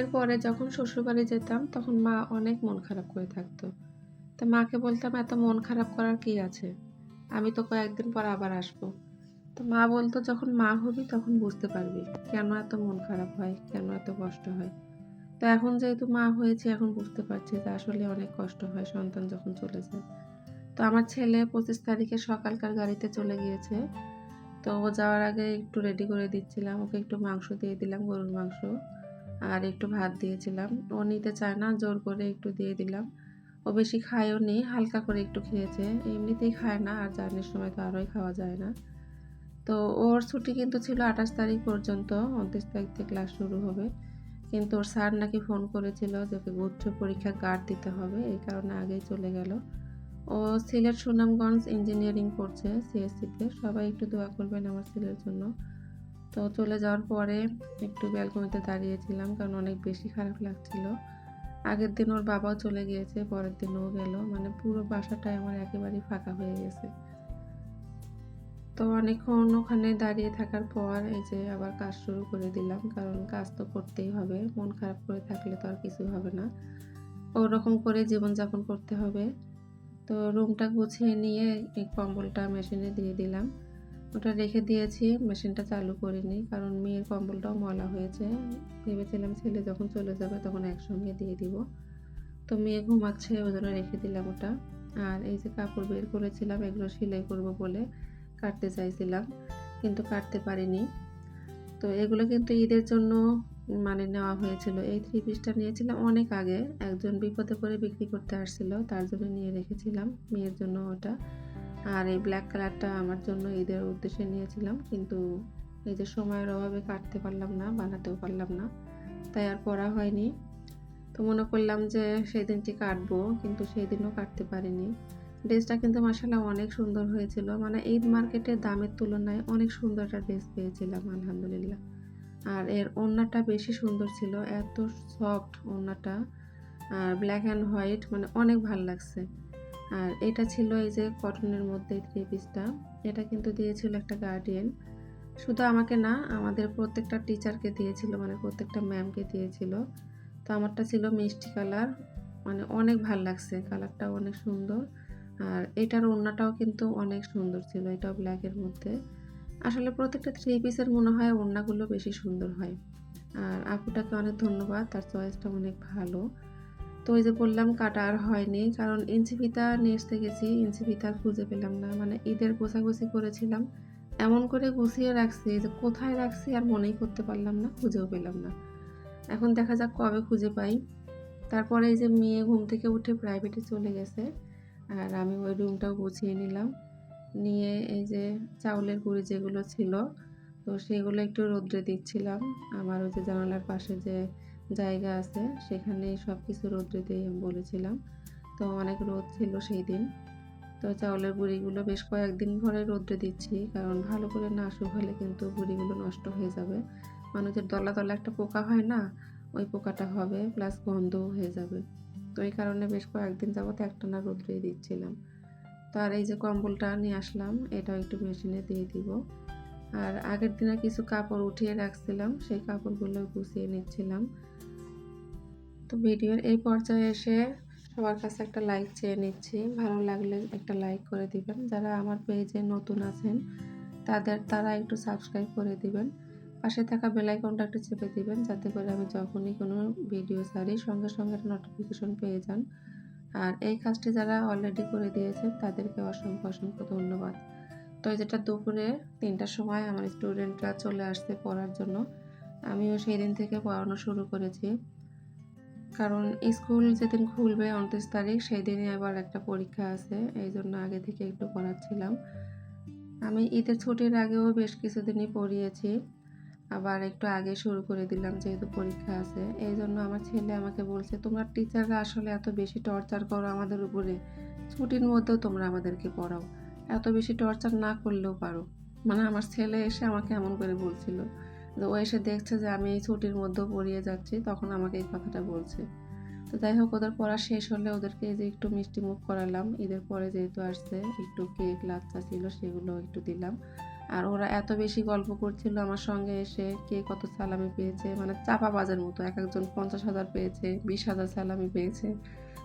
বিয়ের পরে যখন শ্বশুরবাড়ি যেতাম তখন মা অনেক মন খারাপ করে থাকতো। তো মাকে বলতাম, "এত মন খারাপ করার কি আছে? আমি তো কয়েকদিন পর আবার আসবো।" তো মা বলতো, "যখন মা হবি তখন বুঝতে পারবি কেন এত মন খারাপ হয়, কেন এত কষ্ট হয়।" তো এখন যেহেতু মা হয়েছি এখন বুঝতে পারছি যে আসলে অনেক কষ্ট হয় সন্তান যখন চলে যায়। তো আমার ছেলে ২৫ তারিখে সকালকার গাড়িতে চলে গিয়েছে। তো ও যাওয়ার আগে একটু রেডি করে দিচ্ছিলাম। ওকে একটু মাংস দিয়ে দিলাম, গরুর মাংস। আর একটু ভাত দিয়েছিলাম। ও নিতে চায় না, জোর করে একটু দিয়ে দিলাম। ও বেশি খায়ও নি, হালকা করে একটু খেয়েছে। এমনিতেই খায় না, আর জার্নির সময় তো আরোই খাওয়া যায় না। তো ওর ছুটি কিন্তু ছিল ২৮ তারিখ পর্যন্ত। ২৯ তারিখ থেকে ক্লাস শুরু হবে। কিন্তু ওর স্যার নাকি ফোন করেছিল যে ওকে গুচ্ছ পরীক্ষা গার্ড দিতে হবে। এই কারণে আগেই চলে গেল। ও সিলেট সুনামগঞ্জ ইঞ্জিনিয়ারিং পড়ছে সিএসসিতে। সবাই একটু দোয়া করবেন আমার ছেলের জন্য। তো চলে যাওয়ার পরে একটু ব্যালকনিতে দাঁড়িয়েছিলাম, কারণ অনেক বেশি খারাপ লাগছিল। আগের দিন ওর বাবাও চলে গিয়েছে, পরের দিন ও গেল। মানে পুরো বাসাটাই আমার একেবারেই ফাঁকা হয়ে গেছে। তো অনেকক্ষণ ওখানে দাঁড়িয়ে থাকার পর এই যে আবার কাজ শুরু করে দিলাম, কারণ কাজ তো করতেই হবে। মন খারাপ করে থাকলে তো আর কিছু হবে না। ওরকম করে জীবনযাপন করতে হবে। তো রুমটা গুছিয়ে নিয়ে এই কম্বলটা মেশিনে দিয়ে দিলাম। ওটা রেখে দিয়েছি, মেশিনটা চালু করিনি, কারণ মেয়ের কম্বলটাও ময়লা হয়েছে। ভেবেছিলাম ছেলে যখন চলে যাবে তখন একসঙ্গে দিয়ে দিব। তো মেয়ে ঘুমাচ্ছে ওজন্য রেখে দিলাম ওটা। আর এই যে কাপড় বের করেছিলাম এগুলো সেলাই করব বলে কাটতে চাইছিলাম, কিন্তু কাটতে পারিনি। তো এগুলো কিন্তু ঈদের জন্য মানে নেওয়া হয়েছিল। এই থ্রি পিসটা নিয়েছিলাম অনেক আগে, একজন বিপদে পড়ে বিক্রি করতে আসছিল, তার জন্য নিয়ে রেখেছিলাম, মেয়ের জন্য ওটা। আর এই ব্ল্যাক কালারটা আমার জন্য ঈদের উদ্দেশ্যে নিয়েছিলাম, কিন্তু এই যে সময়ের অভাবে কাটতে পারলাম না, বানাতেও পারলাম না, তাই আর পরা হয়নি। তো মনে করলাম যে সেই দিনটি কাটবো, কিন্তু সেই দিনও কাটতে পারিনি। ড্রেসটা কিন্তু মাশাআল্লাহ অনেক সুন্দর হয়েছিল, মানে ঈদ মার্কেটের দামের তুলনায় অনেক সুন্দর একটা ড্রেস পেয়েছিলাম আলহামদুলিল্লাহ। আর এর ওড়নাটা বেশি সুন্দর ছিল, এত সফট ওড়নাটা। আর ব্ল্যাক অ্যান্ড হোয়াইট, মানে অনেক ভাল লাগছে। আর এটা ছিল এই যে কটনের মধ্যে থ্রি পিসটা। এটা কিন্তু দিয়েছিল একটা গার্ডিয়ান। শুধু আমাকে না, আমাদের প্রত্যেকটা টিচারকে দিয়েছিল, মানে প্রত্যেকটা ম্যামকে দিয়েছিল। তো আমারটা ছিল মিষ্টি কালার, মানে অনেক ভাল লাগছে, কালারটাও অনেক সুন্দর। আর এটার ওড়নাটাও কিন্তু অনেক সুন্দর ছিল, এটাও ব্ল্যাকের মধ্যে। আসলে প্রত্যেকটা থ্রি পিসের মনে হয় ওড়নাগুলো বেশি সুন্দর হয়। আর আপুটাকে অনেক ধন্যবাদ, তার চয়েসটা অনেক ভালো। তো ওই যে বললাম কাটা আর হয়নি, কারণ ইঞ্চি ফিতা নিয়ে আসতে গেছি, ইঞ্চি ফিতা আর খুঁজে পেলাম না। মানে ঈদের গোছাগুছি করেছিলাম, এমন করে গুছিয়ে রাখছি যে কোথায় রাখছি আর মনেই করতে পারলাম না, খুঁজেও পেলাম না। এখন দেখা যাক কবে খুঁজে পাই। তারপরে এই যে মেয়ে ঘুম থেকে উঠে প্রাইভেটে চলে গেছে, আর আমি ওই রুমটাও গুছিয়ে নিলাম। নিয়ে এই যে চাউলের গুঁড়ি যেগুলো ছিল, তো সেগুলো একটু রোদ্রে দিচ্ছিলাম। আমার ওই যে জানালার পাশে যে জায়গা আছে সেখানে সব কিছু রোদ্রে দিয়ে আমি বলেছিলাম। তো অনেক রোদ ছিল সেই দিন। তো চাউলের গুঁড়িগুলো বেশ কয়েকদিন ধরে রোদ্রে দিচ্ছি, কারণ ভালো করে না শুকালে কিন্তু গুঁড়িগুলো নষ্ট হয়ে যাবে। মানুষের দলা দলা একটা পোকা হয় না, ওই পোকাটা হবে, প্লাস গন্ধও হয়ে যাবে। তো এই কারণে বেশ কয়েকদিন যাবত একটানা রোদ্রেই দিচ্ছিলাম। তো আর এই যে কম্বলটা নিয়ে আসলাম, এটাও একটু মেশিনে দিয়ে দিব। আর আগের দিনে কিছু কাপড় উঠিয়ে রাখছিলাম, সেই কাপড়গুলো গুছিয়ে নিচ্ছিলাম। তো ভিডিওর এই পর্যায়ে এসে সবার কাছে একটা লাইক চেয়ে নিচ্ছি। ভালো লাগলে একটা লাইক করে দিবেন। যারা আমার পেজে নতুন আছেন তারা একটু সাবস্ক্রাইব করে দিবেন। পাশে থাকা বেল আইকনটা একটু চেপে দিবেন, যাতে করে আমি যখনই কোনো ভিডিও ছাড়ি সঙ্গে সঙ্গে নোটিফিকেশন পেয়ে যান। আর এই কাজটি যারা অলরেডি করে দিয়েছেন তাদেরকে অসংখ্য অসংখ্য ধন্যবাদ। তো যেটা দুপুরে ৩টার সময় আমার স্টুডেন্টরা চলে আসছে পড়ার জন্য। আমিও সেই দিন থেকে পড়ানো শুরু করেছি, কারণ স্কুল যেদিন খুলবে ২৯ তারিখ সেই দিনই আবার একটা পরীক্ষা আছে, এই জন্য আগে থেকে একটু পড়াচ্ছিলাম। আমি ঈদের ছুটির আগেও বেশ কিছুদিনই পড়িয়েছি, আবার একটু আগে শুরু করে দিলাম যেহেতু পরীক্ষা আছে। এই জন্য আমার ছেলে আমাকে বলছে, তোমরা টিচাররা আসলে এত বেশি টর্চার করো আমাদের উপরে, ছুটির মধ্যেও তোমরা আমাদেরকে পড়াও, এত বেশি টর্চার না করলেও পারো। মানে আমার ছেলে এসে আমাকে এমন করে বলছিল, যে ও এসে দেখছে যে আমি এই ছুটির মধ্যেও পড়িয়ে যাচ্ছি, তখন আমাকে এই কথাটা বলছে। তো যাই হোক, ওদের পড়া শেষ হলে ওদেরকে যে একটু মিষ্টি মুখ করালাম, ঈদের পরে যেহেতু আসছে একটু কেক লাচ্ছা ছিল সেগুলো একটু দিলাম। আর ওরা এত বেশি গল্প করছিল আমার সঙ্গে এসে, কে কত সালামি পেয়েছে। মানে চাপাবাজের মতো। একেকজন ৫০,০০০ পেয়েছে, ২০,০০০ সালামি পেয়েছে।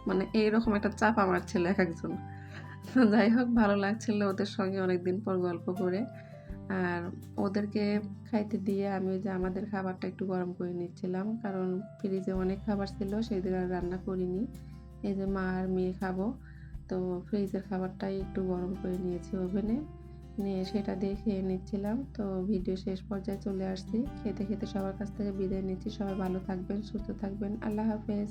মানে এইরকম একটা চাপা মারছিল একেকজন। যাই হোক ভালো লাগছিল ওদের সঙ্গে অনেকদিন পর গল্প করে। আর ওদেরকে খাইতে দিয়ে আমি ওই যে আমাদের খাবারটা একটু গরম করে নিচ্ছিলাম। কারণ ফ্রিজে অনেক খাবার ছিল, সেদিন আর রান্না করিনি। এই যে মা আর মেয়ে খাবো। তো ফ্রিজের খাবারটাই একটু গরম করে নিয়েছি ওভেনে। নিয়ে সেটা দিয়ে খেয়ে নিচ্ছিলাম। তো ভিডিও শেষ পর্যায়ে চলে আসছি। খেতে, খেতে সবার কাছ থেকে বিদায় নিচ্ছি। সবাই ভালো থাকবেন, সুস্থ থাকবেন। আল্লাহ হাফেজ।